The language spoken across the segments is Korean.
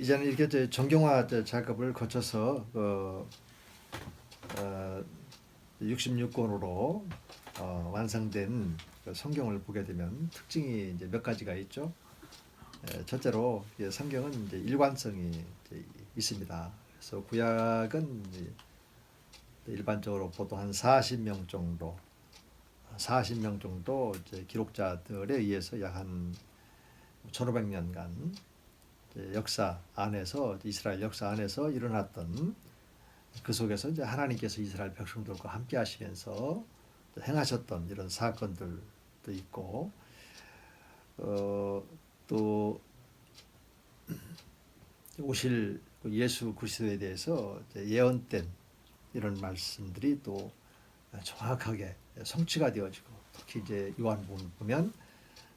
이제는 이렇게 이제 정경화 작업을 거쳐서 66권으로 완성된 그 성경을 보게 되면 특징이 이제 몇 가지가 있죠. 첫째로 성경은 이제 일관성이 이제 있습니다. 그래서 구약은 이제 일반적으로 보통 한 40명 정도, 40명 정도 이제 기록자들에 의해서 약 한 1500년간 역사 안에서, 이스라엘 역사 안에서 일어났던, 그 속에서 이제 하나님께서 이스라엘 백성들과 함께 하시면서 행하셨던 이런 사건들도 있고, 또 오실 예수 그리스도에 대해서 예언된 이런 말씀들이 또 정확하게 성취가 되어지고, 특히 이제 요한복음 보면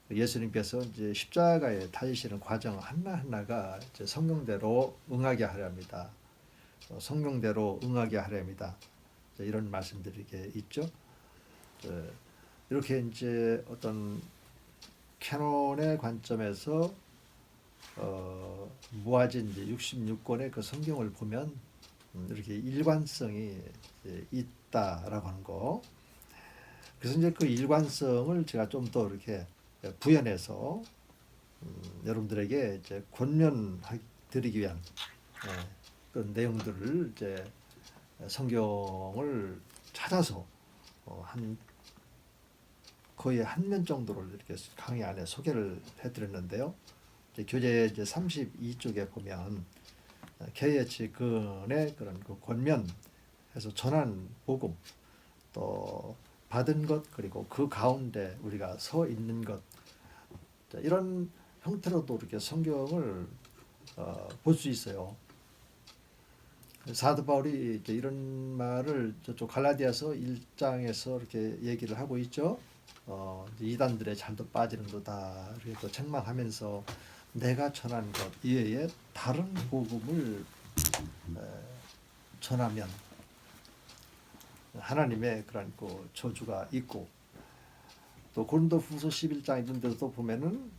예수님께서 이제 십자가에 달리시는 과정 하나하나가 이제 성경대로 응하게 하렵니다. 성경대로 응하게 하렵니다. 이런 말씀들이 이렇게 있죠. 이렇게 이제 어떤 캐논의 관점에서 모아진 이제 66권의 그 성경을 보면 이렇게 일관성이 있다라고 하는 거. 그래서 이제 그 일관성을 제가 좀 더 이렇게 부연해서 여러분들에게 이제 권면드리기 위한 그런 내용들을 이제 성경을 찾아서 한 거의 한 면 정도를 이렇게 강의 안에 소개를 해드렸는데요. 이제 교재 이제 32쪽에 보면 KH 근의 그런 그 권면해서 전한 복음, 또 받은 것, 그리고 그 가운데 우리가 서 있는 것, 이런 형태로도 이렇게 성경을 볼 수 있어요. 사도 바울이 이제 이런 말을 저쪽 갈라디아서 1장에서 이렇게 얘기를 하고 있죠. 이단들의 잘도 빠지는도다 이렇게 또 책망하면서 내가 전한 것 이외에 다른 복음을 전하면 하나님의 그런 그 저주가 있고, 또 고린도후서 11장 이런 데도 보면은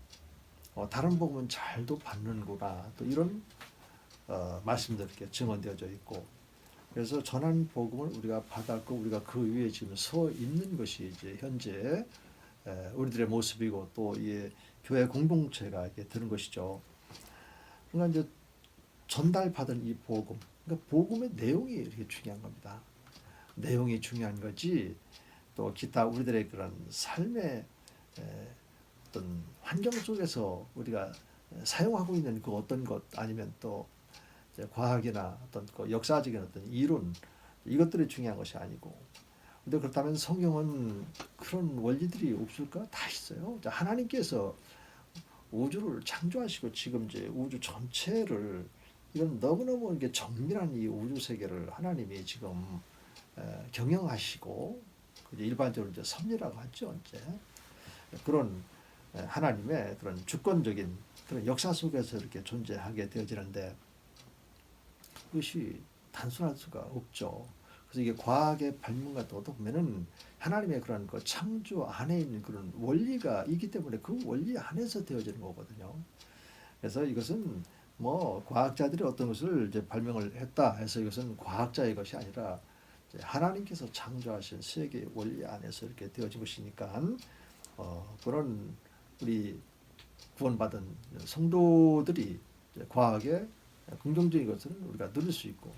다른 복음은 잘도 받는구나, 또 이런 말씀들 이렇게 증언되어져 있고, 그래서 전한 복음을 우리가 받았고 우리가 그 위에 지금 서 있는 것이 이제 현재 우리들의 모습이고, 또 이 교회 공동체가 이렇게 되는 것이죠. 그러니까 이제 전달받은 이 복음, 그러니까 복음의 내용이 이렇게 중요한 겁니다. 내용이 중요한 거지, 또 기타 우리들의 그런 삶의 어떤 환경 속에서 우리가 사용하고 있는 그 어떤 것, 아니면 또 과학이나 어떤 그 역사적인 어떤 이론, 이것들이 중요한 것이 아니고, 근데 그렇다면 성경은 그런 원리들이 없을까? 다 있어요. 하나님께서 우주를 창조하시고 지금 이제 우주 전체를, 이건 너무너무 이게 정밀한 이 우주 세계를 하나님이 지금 경영하시고, 일반적으로 이제 섭리라고 하죠. 이제 그런 하나님의 그런 주권적인 그런 역사 속에서 이렇게 존재하게 되어지는데, 그것이 단순할 수가 없죠. 그래서 이게 과학의 발명 같은 것도 보면은 하나님의 그런 그 창조 안에 있는 그런 원리가 있기 때문에 그 원리 안에서 되어지는 거거든요. 그래서 이것은 뭐 과학자들이 어떤 것을 이제 발명을 했다 해서 이것은 과학자의 것이 아니라 하나님께서 창조하신 세계의 원리 안에서 이렇게 되어진 것이니까, 그런 우리 구원받은 성도들이 과학의 긍정적인 것을 우리가 누릴 수 있고,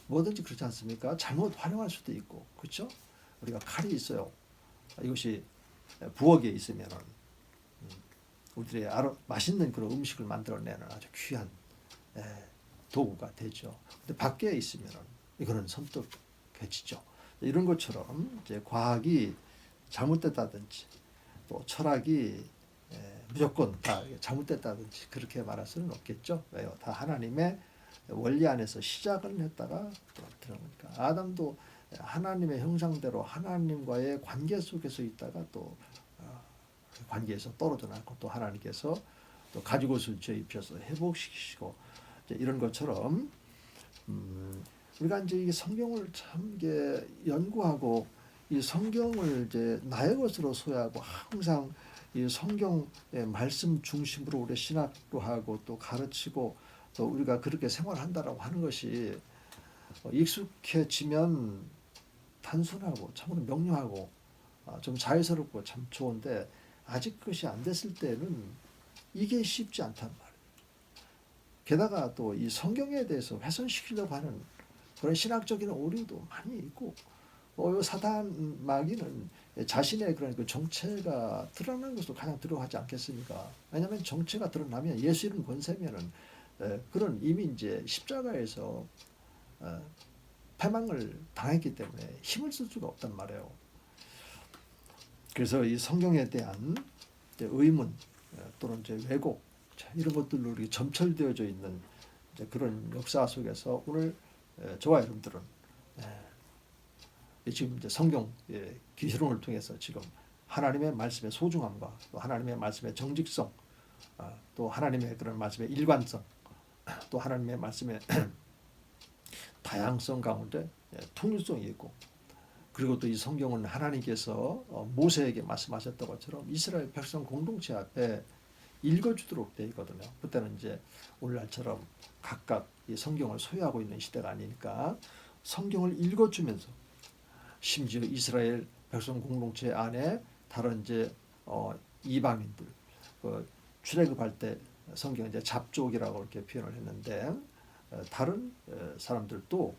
뭐든지 그렇지 않습니까? 잘못 활용할 수도 있고, 그렇죠? 우리가 칼이 있어요. 이것이 부엌에 있으면은 우리들의 맛있는 그런 음식을 만들어내는 아주 귀한 도구가 되죠. 근데 밖에 있으면은 이거는 섬뜩해지죠. 이런 것처럼 이제 과학이 잘못됐다든지, 또 철학이 무조건 다 잘못됐다든지 그렇게 말할 수는 없겠죠. 왜요? 다 하나님의 원리 안에서 시작을 했다가 또 들어오니까, 아담도 하나님의 형상대로 하나님과의 관계 속에서 있다가 또 관계에서 떨어져 나고, 또 하나님께서 또 가죽옷을 죄 입혀서 회복시키시고, 이런 것처럼 우리가 이제 이 성경을 참 이게 연구하고, 이 성경을 이제 나의 것으로 소유하고, 항상 이 성경의 말씀 중심으로 우리 신학도 하고 또 가르치고, 또 우리가 그렇게 생활한다라고 하는 것이 익숙해지면 단순하고 참으로 명료하고 좀 자유스럽고 참 좋은데 아직 그것이 안 됐을 때는 이게 쉽지 않단 말이에요. 게다가 또 이 성경에 대해서 훼손시키려고 하는 그런 신학적인 오류도 많이 있고 사단 마귀는 자신의 그런 그 정체가 드러나는 것도 가장 두려워하지 않겠습니까? 왜냐하면 정체가 드러나면 예수 이름 권세면은 그런 이미 이제 십자가에서 패망을 당했기 때문에 힘을 쓸 수가 없단 말이에요. 그래서 이 성경에 대한 의문 또는 이제 왜곡 이런 것들로 이렇게 점철되어져 있는 그런 역사 속에서 오늘 저와 여러분들은 지금 이제 성경 기술론을 통해서 지금 하나님의 말씀의 소중함과 또 하나님의 말씀의 정직성, 또 하나님의 그런 말씀의 일관성, 또 하나님의 말씀의 다양성 가운데 통일성이 있고, 그리고 또 이 성경은 하나님께서 모세에게 말씀하셨던 것처럼 이스라엘 백성 공동체 앞에 읽어주도록 되어 있거든요. 그때는 이제 오늘날처럼 각각 이 성경을 소유하고 있는 시대가 아니니까 성경을 읽어주면서 심지어 이스라엘 백성 공동체 안에 다른 이제 이방인들 출애굽할 때 성경 이제 잡족이라고 이렇게 표현을 했는데 다른 사람들도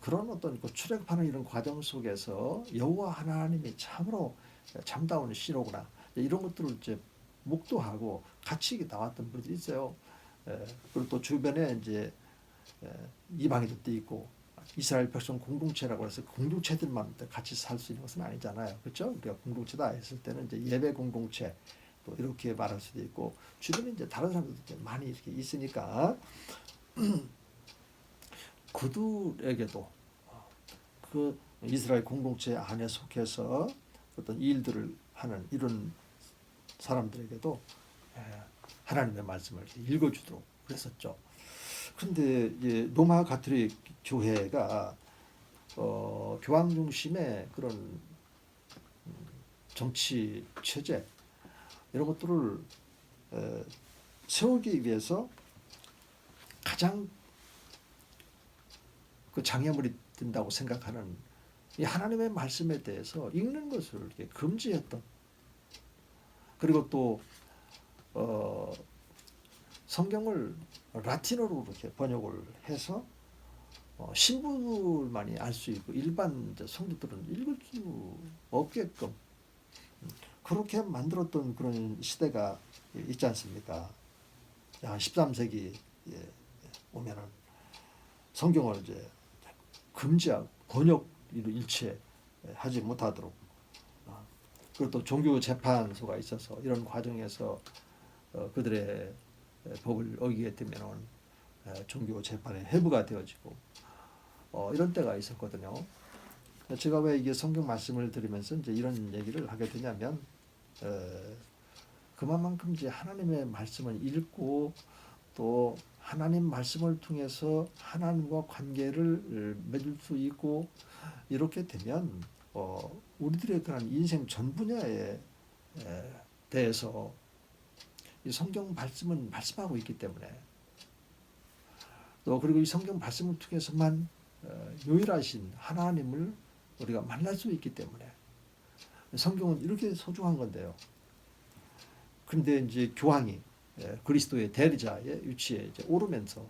그런 어떤 그 출애굽하는 이런 과정 속에서 여호와 하나님이 참으로 참다운 신호구나 이런 것들을 이제 묵도하고 같이 나왔던 분들이 있어요. 그리고 또 주변에 이제 이방인들도 있고 이스라엘 백성 공동체라고 해서 공동체들만 같이 살 수 있는 것은 아니잖아요. 그렇죠? 우리가 공동체다 했을 때는 이제 예배 공동체 또 이렇게 말할 수도 있고 주변에 이제 다른 사람들도 많이 이렇게 있으니까 그들에게도 그 이스라엘 공동체 안에 속해서 어떤 일들을 하는 이런 사람들에게도 하나님의 말씀을 읽어주도록 그랬었죠. 그런데 로마 가톨릭 교회가 교황 중심의 그런 정치 체제 이런 것들을 세우기 위해서 가장 그 장애물이 된다고 생각하는 이 하나님의 말씀에 대해서 읽는 것을 이렇게 금지했던, 그리고 또 성경을 라틴어로 이렇게 번역을 해서 신부들만이 알 수 있고 일반 성도들은 읽을 수 없게끔 그렇게 만들었던 그런 시대가 있지 않습니까? 13세기 오면은 성경을 이제 금지하고 번역 일체 하지 못하도록, 그리고 또 종교 재판소가 있어서 이런 과정에서 그들의 법을 어기게 되면은 종교 재판에 회부가 되어지고 이런 때가 있었거든요. 제가 왜 이게 성경 말씀을 들으면서 이제 이런 얘기를 하게 되냐면 그만큼 이제 하나님의 말씀을 읽고 또 하나님 말씀을 통해서 하나님과 관계를 맺을 수 있고 이렇게 되면 우리들의 그런 인생 전 분야에 대해서 이 성경 말씀은 말씀하고 있기 때문에 또 그리고 이 성경 말씀을 통해서만 유일하신 하나님을 우리가 만날 수 있기 때문에 성경은 이렇게 소중한 건데요. 그런데 이제 교황이 그리스도의 대리자의 위치에 이제 오르면서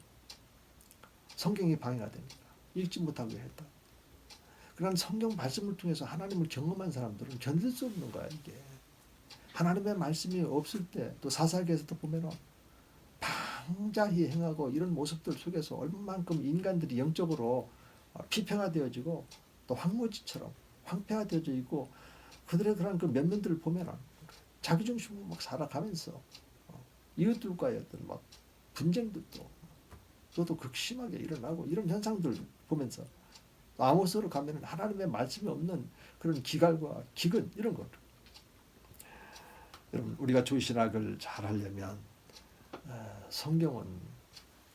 성경이 방해가 됩니다. 읽지 못하게 했다. 그런 성경 말씀을 통해서 하나님을 경험한 사람들은 견딜 수 없는 거야 이게. 하나님의 말씀이 없을 때 또 사사기에서도 보면은 방자히 행하고 이런 모습들 속에서 얼마만큼 인간들이 영적으로 피폐화되어지고 또 황무지처럼 황폐화되어져 있고 그들의 그런 그 면면들을 보면은 자기 중심으로 막 살아가면서 이웃들과의 어떤 막 분쟁들도 또 극심하게 일어나고 이런 현상들 보면서 아모스로 가면은 하나님의 말씀이 없는 그런 기갈과 기근 이런 것. 여러분 우리가 조신학을 잘 하려면 성경은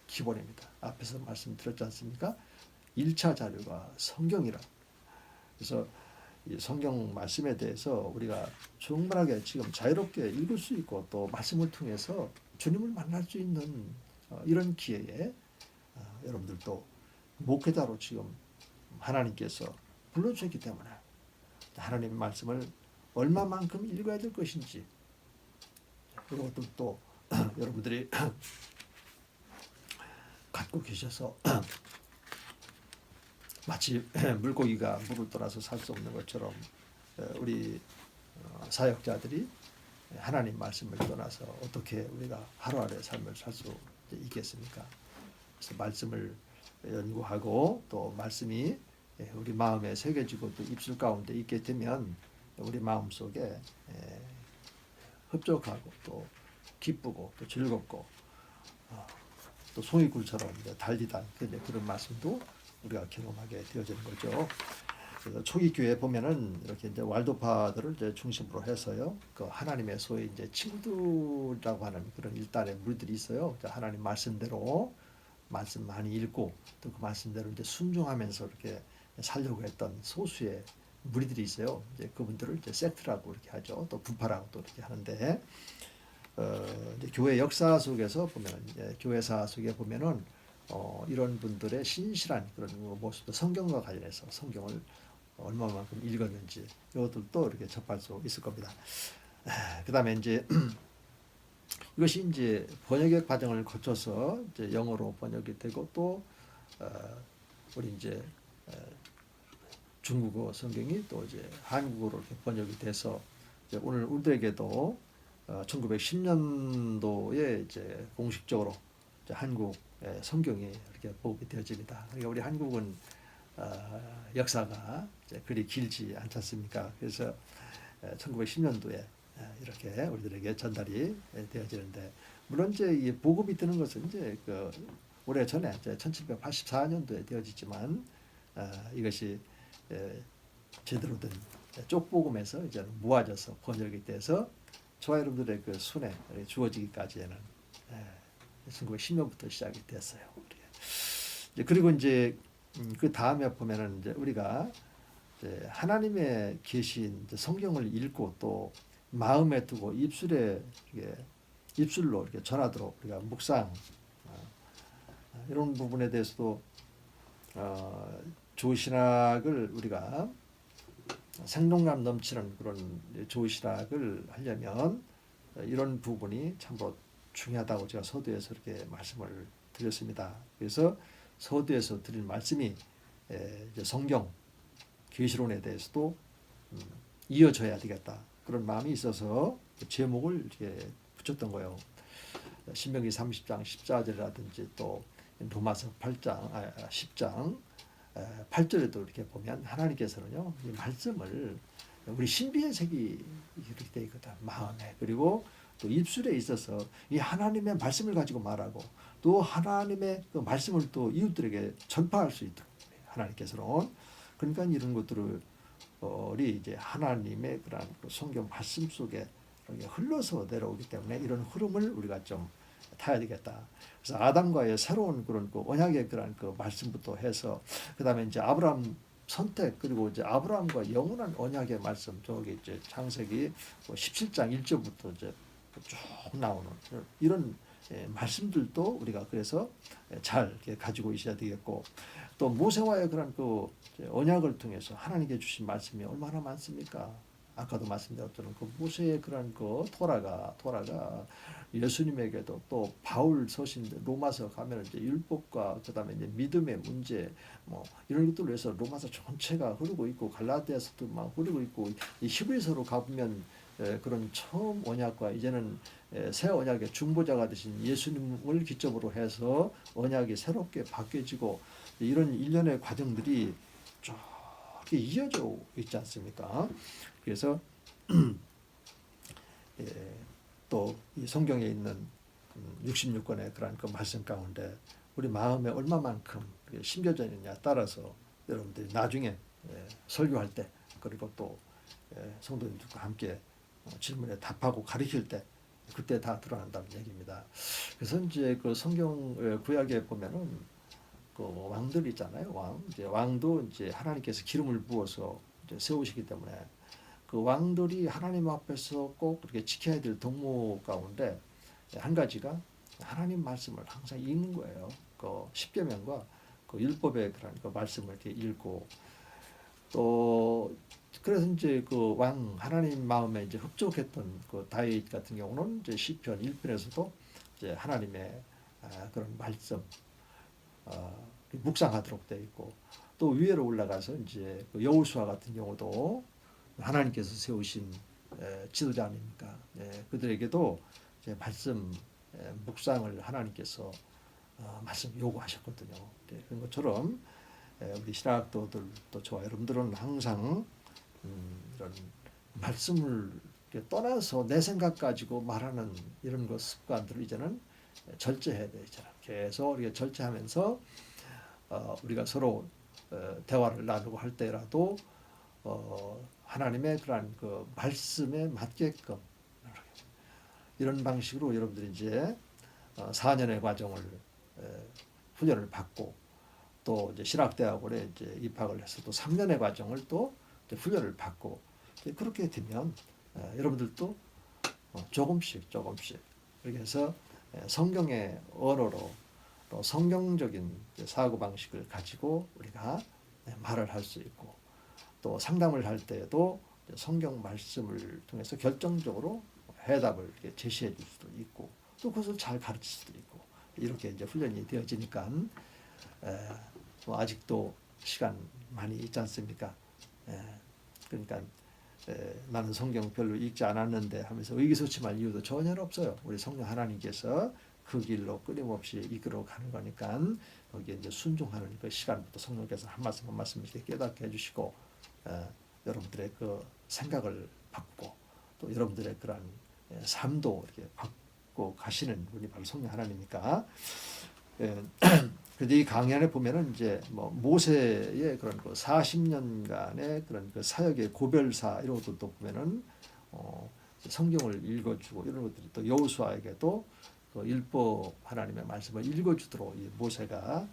기본입니다. 앞에서 말씀드렸지 않습니까? 1차 자료가 성경이라. 그래서 이 성경 말씀에 대해서 우리가 충분하게 지금 자유롭게 읽을 수 있고 또 말씀을 통해서 주님을 만날 수 있는 이런 기회에 여러분들도 목회자로 지금 하나님께서 불러주셨기 때문에 하나님의 말씀을 얼마만큼 읽어야 될 것인지 이런 것들도 여러분들이 갖고 계셔서 마치 물고기가 물을 떠나서 살 수 없는 것처럼 우리 사역자들이 하나님 말씀을 떠나서 어떻게 우리가 하루하루의 삶을 살 수 있겠습니까? 그래서 말씀을 연구하고 또 말씀이 우리 마음에 새겨지고 또 입술 가운데 있게 되면 우리 마음속에 흡족하고 또 기쁘고 또 즐겁고 또 송이굴처럼 달리다 그런 말씀도 우리가 경험하게 되어지는 거죠. 그래서 초기 교회 보면은 이렇게 이제 왈도파들을 이제 중심으로 해서요, 그 하나님의 소위 이제 친구라고 하는 그런 일단의 무리들이 있어요. 하나님 말씀대로 말씀 많이 읽고 또 그 말씀대로 이제 순종하면서 이렇게 살려고 했던 소수의 무리들이 있어요. 이제 그분들을 이제 섹트라고 이렇게 하죠. 또 부파라고 또 이렇게 하는데, 이제 교회 역사 속에서 보면은 교회사 속에 보면은 이런 분들의 신실한 그런 모습도 성경과 관련해서 성경을 얼마만큼 읽었는지 이것들도 이렇게 접할 수 있을 겁니다. 그 다음에 이제 이것이 이제 번역의 과정을 거쳐서 이제 영어로 번역이 되고 또 우리 이제 중국어 성경이 또 이제 한국어로 이렇게 번역이 돼서 이제 오늘 우리에게도 1910년도에 이제 공식적으로 이제 한국 성경이 이렇게 보급이 되어집니다. 그러니까 우리 한국은 역사가 이제 그리 길지 않지 않습니까? 그래서 1910년도에 이렇게 우리들에게 전달이 되어지는데, 물론 이제 이 보급이 되는 것은 이제 그 오래 전에 이제 1784년도에 되어지지만 이것이 제대로 된 쪽복음에서 이제 모아져서 번역이 돼서 저와 여러분들의 그 손에 주어지기까지에는 1910년부터 시작이 됐어요. 그리고 이제 그 다음에 보면은 이제 우리가 이제 하나님의 계신 성경을 읽고 또 마음에 두고 입술로 이렇게 전하도록 우리가 묵상 이런 부분에 대해서도 조신학을 우리가 생동감 넘치는 그런 조신학을 하려면 이런 부분이 참으로 중요하다고 제가 서두에서 이렇게 말씀을 드렸습니다. 그래서 서두에서 드린 말씀이 이제 성경 계시론에 대해서도 이어져야 되겠다, 그런 마음이 있어서 제목을 이렇게 붙였던 거예요. 신명기 30장 14절이라든지 또 로마서 8장 10장 8절에도 이렇게 보면 하나님께서는요, 이 말씀을 우리 신비의 색이 이렇게 되어 있거든, 마음에. 그리고 또 입술에 있어서 이 하나님의 말씀을 가지고 말하고 또 하나님의 그 말씀을 또 이웃들에게 전파할 수 있도록 하나님께서는, 그러니까 이런 것들을 우리 이제 하나님의 그런 성경 말씀 속에 흘러서 내려오기 때문에 이런 흐름을 우리가 좀 타야 되겠다. 그래서 아담과의 새로운 그런 그 언약의 그런 그 말씀부터 해서 그 다음에 이제 아브라함 선택, 그리고 이제 아브라함과 영원한 언약의 말씀, 저기 이제 창세기 17장 1절부터 이제 쭉 나오는 이런 말씀들도 우리가 그래서 잘 가지고 있어야 되겠고, 또 모세와의 그런 그 언약을 통해서 하나님께 주신 말씀이 얼마나 많습니까? 아까도 말씀드렸던 그 모세의 그런 그 토라가 예수님에게도 또 바울 서신 로마서 가면 이제 율법과 그다음에 이제 믿음의 문제 뭐 이런 것들로 해서 로마서 전체가 흐르고 있고 갈라디아서도 막 흐르고 있고, 이 히브리서로 가보면 그런 처음 언약과 이제는 새 언약의 중보자가 되신 예수님을 기점으로 해서 언약이 새롭게 바뀌어지고 이런 일련의 과정들이 쭉 이어져 있지 않습니까? 그래서 또 이 성경에 있는 66권의 그런 그 말씀 가운데 우리 마음에 얼마만큼 심겨져 있느냐 따라서 여러분들이 나중에 설교할 때, 그리고 또 성도님들과 함께 질문에 답하고 가르칠 때 그때 다 드러난다는 얘기입니다. 그래서 이제 그 성경 구약에 보면은 그 왕들 있잖아요. 왕도 이제 하나님께서 기름을 부어서 이제 세우시기 때문에 그 왕들이 하나님 앞에서 꼭 그렇게 지켜야 될 덕목 가운데 한 가지가 하나님 말씀을 항상 읽는 거예요. 그 십계명과 그 율법의 그런 그 말씀을 이렇게 읽고 또 그래서 이제 그 왕 하나님 마음에 이제 흡족했던 그 다윗 같은 경우는 이제 시편 1편에서도 이제 하나님의 그런 말씀 묵상하도록 되어 있고 또 위로 올라가서 이제 그 여호수아 같은 경우도 하나님께서 세우신 지도자 아닙니까? 그들에게도 이제 말씀 묵상을 하나님께서 말씀 요구하셨거든요. 그런 것처럼 우리 신학도들도 저와 여러분들은 항상 이런 말씀을 떠나서 내 생각 가지고 말하는 이런 것 습관들을 이제는 절제해야 되잖아. 계속 우리가 절제하면서 우리가 서로 대화를 나누고 할 때라도 하나님의 그러한 그 말씀에 맞게끔 이런 방식으로 여러분들이 이제 4년의 과정을 훈련을 받고 또 이제 신학대학원에 이제 입학을 해서 또 3년의 과정을 또 훈련을 받고 그렇게 되면 여러분들도 조금씩 이렇게 해서 성경의 언어로 또 성경적인 사고 방식을 가지고 우리가 말을 할 수 있고 또 상담을 할 때에도 성경 말씀을 통해서 결정적으로 해답을 이렇게 제시해 줄 수도 있고 또 그것을 잘 가르칠 수도 있고 이렇게 이제 훈련이 되어지니까 뭐 아직도 시간 많이 있지 않습니까? 그러니까 나는 성경 별로 읽지 않았는데 하면서 의기소침할 이유도 전혀 없어요. 우리 성령 하나님께서 그 길로 끊임없이 이끌어 가는 거니까 거기에 이제 순종하는 그 시간부터 성령께서 한 말씀 한 말씀 이렇게 깨닫게 해주시고 여러분들의 그 생각을 바꾸고 또 여러분들의 그런 삶도 이렇게 바꾸고 가시는 분이 바로 성령 하나님이니까. 그런데 이 강연에 보면은 이제 뭐 모세의 그런 그 40년간의 그런 그 사역의 고별사 이런 것도 보면은 성경을 읽어주고 이런 것들이 또 여호수아에게도 그 율법 하나님의 말씀을 읽어주도록 이 모세가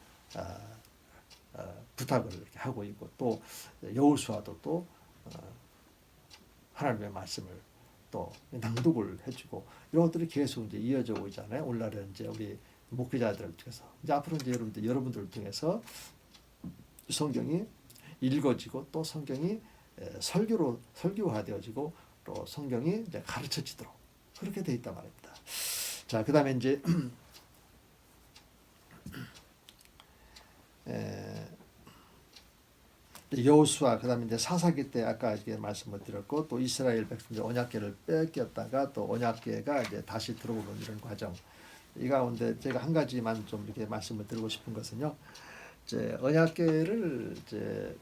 부탁을 이렇게 하고 있고 또 여호수아도 또 하나님의 말씀을 또 낭독을 해주고 이런 것들이 계속 이제 이어져 오잖아요. 오늘날은 이제 우리 목회자들을 통해서 이제 앞으로 이제 여러분들을 통해서 성경이 읽어지고 또 성경이 설교화되어지고 또 성경이 이제 가르쳐지도록 그렇게 돼 있단 말입니다. 자, 그다음에 이제 여호수아 그다음에 이제 사사기 때 아까 이렇게 말씀을 드렸고 또 이스라엘 백성들 언약궤를 뺏겼다가 또 언약궤가 이제 다시 들어오는 이런 과정. 이 가운데 제가 한 가지만 좀 이렇게 말씀을 드리고 싶은 것은요. 이제 언약궤를 이제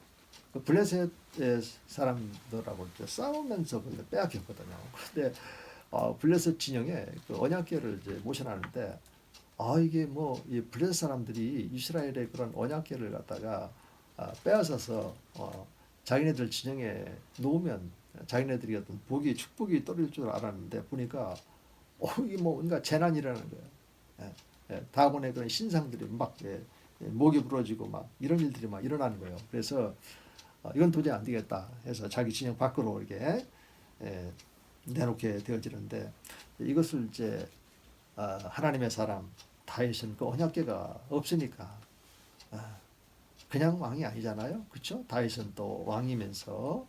그 블레셋 사람들하고 이제 싸우면서 빼앗겼거든요. 그런데 블레셋 진영에 그 언약궤를 이제 모셔놨는데 이게 뭐 이 블레셋 사람들이 이스라엘의 그런 언약궤를 갖다가 빼앗아서 자기네들 진영에 놓으면 자기네들이 어떤 복이 축복이 떨어질 줄 알았는데 보니까 이게 뭐 뭔가 재난이라는 거예요. 다곤의 그런 신상들이 막 목이 부러지고 막 이런 일들이 막 일어나는 거예요. 그래서 이건 도저히 안 되겠다 해서 자기 진영 밖으로 이렇게 내놓게 되어지는데 이것을 이제 하나님의 사람 다윗은 그 언약궤가 없으니까 그냥 왕이 아니잖아요. 그렇죠? 다윗은 또 왕이면서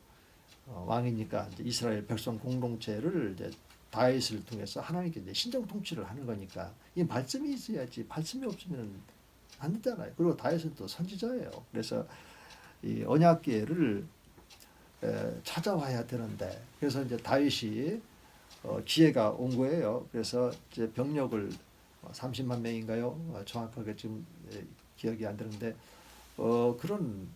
왕이니까 이제 이스라엘 백성 공동체를 이제 다윗을 통해서 하나님께 이제 신정 통치를 하는 거니까 이 말씀이 있어야지 말씀이 없으면 안 되잖아요. 그리고 다윗은 또 선지자예요. 그래서 이 언약궤를 찾아와야 되는데 그래서 이제 다윗이 기회가 온 거예요. 그래서 이제 병력을 30만 명인가요? 정확하게 지금 기억이 안 되는데 그런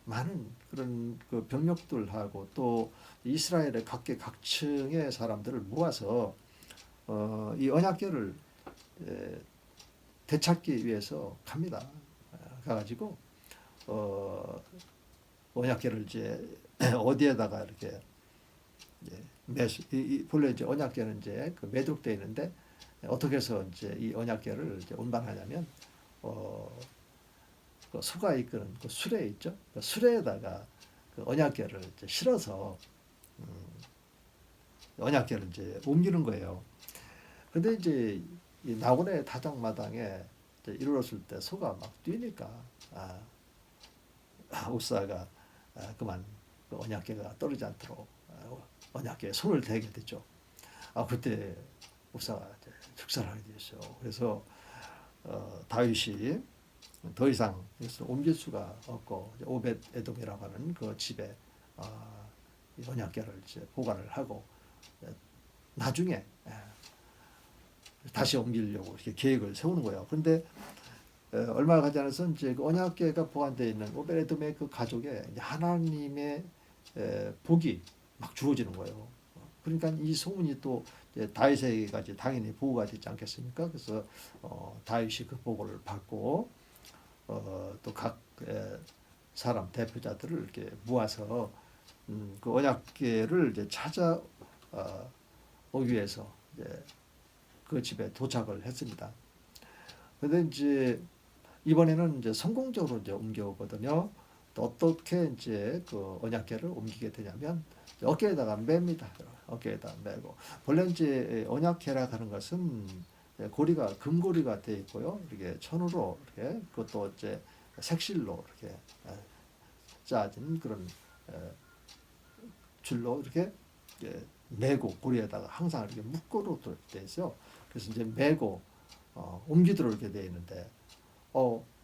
많은 그런 그 병력들하고 또 이스라엘의 각계각층의 사람들을 모아서 이 언약궤를 되찾기 위해서 갑니다. 가가지고 언약궤를 이제 어디에다가 이렇게 본래 이제 언약궤는 이제 그 매듭되어 있는데 어떻게 해서 이제 이 언약궤를 이제 운반하냐면 그 소가 이끄는 그 수레 있죠. 그 수레에다가 그 언약궤를 이제 실어서 언약궤를 이제 옮기는 거예요. 근데 이제 이 나곤의 타작마당에 이르렀을 때 소가 막 뛰니까 옵사가 그만 그 언약궤가 떨어지지 않도록 언약궤에 손을 대게 됐죠. 그때 옵사가 즉사를 하게 되었어요. 그래서 다윗이 더 이상 옮길 수가 없고 오벳 에돔이라고 하는 그 집에 언약궤를 이제 보관을 하고 나중에 다시 옮기려고 이렇게 계획을 세우는 거예요. 그런데 얼마 가지 않아서 이제 그 언약궤가 보관되어 있는 오벳 에돔의 그 가족에 하나님의 복이 막 주어지는 거예요. 그러니까 이 소문이 또 다윗에게까지 당연히 보고가 되지 않겠습니까? 그래서 다윗이 그 보고를 받고 또 각 사람 대표자들을 이렇게 모아서 그 언약궤를 이제 찾아오기 위해서 이제 그 집에 도착을 했습니다. 그런데 이제 이번에는 이제 성공적으로 이제 옮겨오거든요. 또 어떻게 이제 그 언약궤를 옮기게 되냐면 어깨에다가 맵니다. 어깨에다 메고 원래 이제 언약궤라 하는 것은 고리가 금고리가 되어 있고요. 이렇게 천으로 이렇게 그것도 이제 색실로 이렇게 짜진 그런 줄로 이렇게 메고 고리에다가 항상 이렇게 묶어로 되어 있어요. 그래서 이제 메고 옮기도록 이렇게 되어 있는데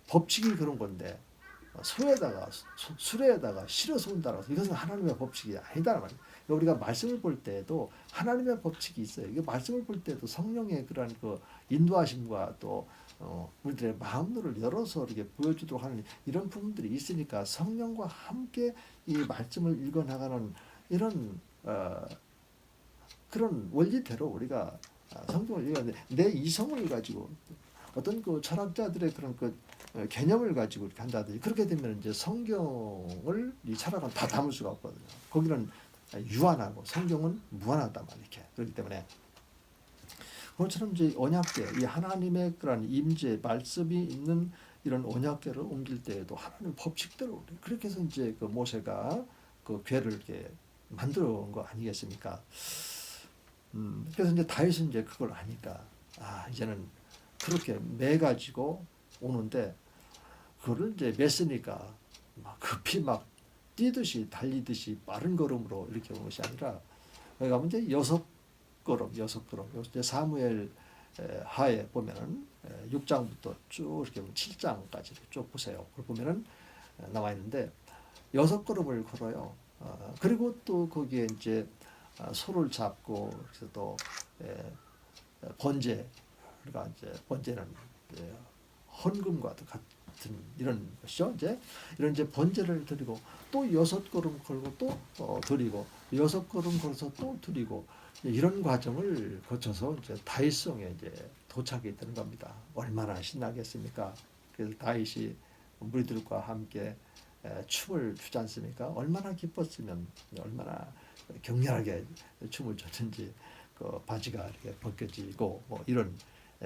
법칙이 그런 건데 수레에다가 실어서 온다는 것은 이것은 하나님의 법칙이 아니다는 말이에요. 우리가 말씀을 볼 때에도 하나님의 법칙이 있어요. 이게 말씀을 볼 때도 성령의 그런 그 인도하심과 또 우리들의 마음들을 열어서 이렇게 보여주도록 하는 이런 부분들이 있으니까 성령과 함께 이 말씀을 읽어나가는 이런 그런 원리대로 우리가 성경을 읽었는데 내 이성을 가지고 어떤 그 철학자들의 그런 그 개념을 가지고 이렇게 한다든지 그렇게 되면 이제 성경을 이 철학은 다 담을 수가 없거든요. 거기는 유한하고 성경은 무한하단 말이에요. 그렇기 때문에 그것처럼 이제 언약궤, 이 하나님의 그런 임재 말씀이 있는 이런 언약궤를 옮길 때에도 하나님 법칙대로 그렇게 해서 이제 그 모세가 그 궤를 이렇게 만들어 온 거 아니겠습니까? 그래서 이제 다윗은 이제 그걸 아니까 이제는 그렇게 매 가지고 오는데 그거를 이제 맸으니까 막 급히 막 뛰듯이 달리듯이 빠른 걸음으로 이렇게 온 것이 아니라 거기 가면 이제 6걸음 이제 사무엘 하에 보면은 6장부터 쭉 이렇게 7장까지 쭉 보세요. 그걸 보면은 나와 있는데 6걸음을 걸어요. 그리고 또 거기에 이제 소를 잡고 그래서 또 번제 그러니까 이제 번제는 헌금과도 같은 이런 것이죠. 이제 이런 이제 번제를 드리고 또 6걸음 걸고 또 드리고 6걸음 걸어서 또 드리고 이런 과정을 거쳐서 이제 다윗성에 이제 도착이 되는 겁니다. 얼마나 신나겠습니까? 그래서 다윗이 무리들과 함께 춤을 추지 않습니까? 얼마나 기뻤으면 얼마나 격렬하게 춤을 췄는지 그 바지가 이렇게 벗겨지고 뭐 이런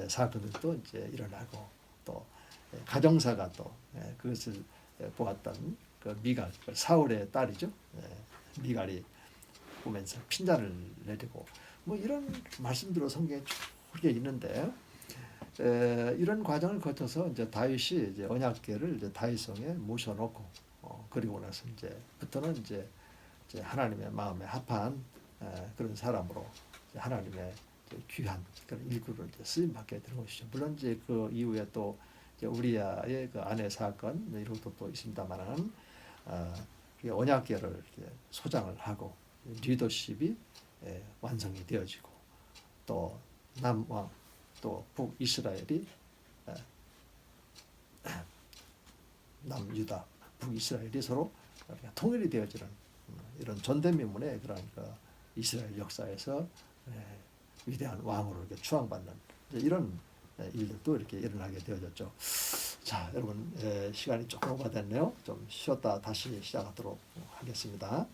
사건들도 이제 일어나고 또 가정사가 또 그것을 보았던 그 미갈 사울의 딸이죠. 미갈이 보면서 핀잔을 내리고 뭐 이런 말씀들로 성경에 크게 있는데 이런 과정을 거쳐서 이제 다윗이 이제 언약궤를 이제 다윗성에 모셔놓고 그리고 나서 이제부터는 이제 하나님의 마음에 합한 그런 사람으로 하나님의 귀한 그런 일구를 쓰임 받게 되는 것이죠. 물론 이제 그 이후에 또 우리야의 그 아내 사건 이런 것도 또 있습니다만은 언약궤를 이렇게 소장을 하고 리더십이 완성이 되어지고 또 남왕 또 북이스라엘이 남유다 북이스라엘이 서로 통일이 되어지는 이런 전대미문의 그런 그 이스라엘 역사에서 위대한 왕으로 이렇게 추앙받는 이런 일들도 이렇게 일어나게 되어졌죠. 자, 여러분 시간이 조금 오버됐네요. 좀 쉬었다 다시 시작하도록 하겠습니다.